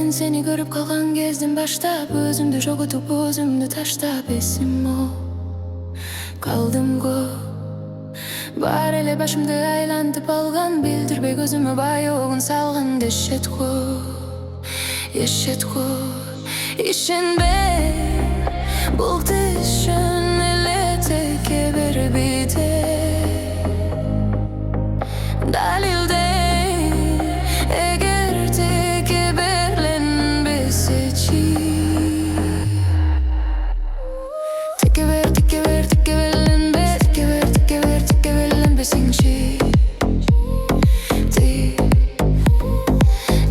Men seni görüp kalgan kezdin baştap, özümdü jogutup özümdü taştap, esim o kaldım go. Бар эле башымды айлантып алган, билдирбей көзүмө байогун салган. Дешет го, ишенбе, бул түшүн эле теке бербейди. Далилдей, эгер теке берленбесечи. Теке берленбе, теке берленбесеңчи.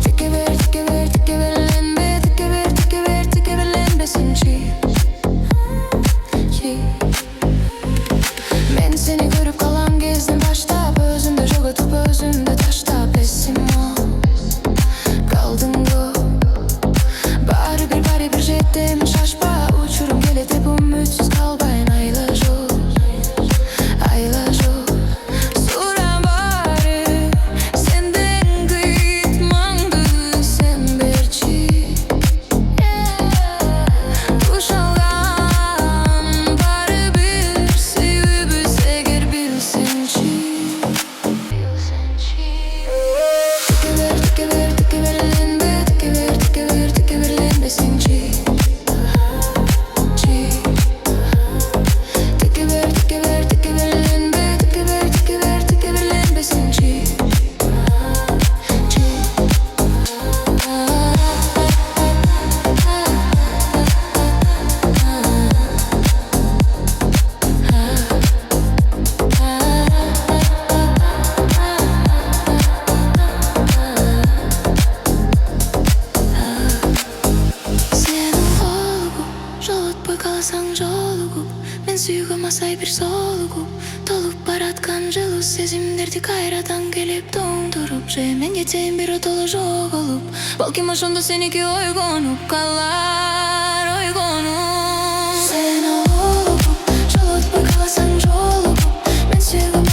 Теке берленбе, теке берленбесеңчи. Мен сени көрүп калган кезден баштап, өзүмдү жоготуп өзүмдү таштап, эсим о калдым го. Баары бир жетем, шашпа, учурум келет деп үмүтсүз калбайын. Айла жол сурабары сенден кыйтмаңды сен берчи. Туш алган баары бир сүйүүбүз эгер билсеңчи. Теке берленбе, теке берленбесеңчи. Теке берленбе, теке берленбесеңчи. Сенің қолығып, жолытпай қаласаң жолығып, мен сүйгім асай бир солығып, толуп бараткан жылуу сезимдерди кайрадан келип тоңдуруп. Же мен кетейин бир отоло жоголуп, балким ошондо сеники ойгонуп калар, ойгонуп. Сен олугуп, жолутпай қаласаң жолығып, мен сүйгім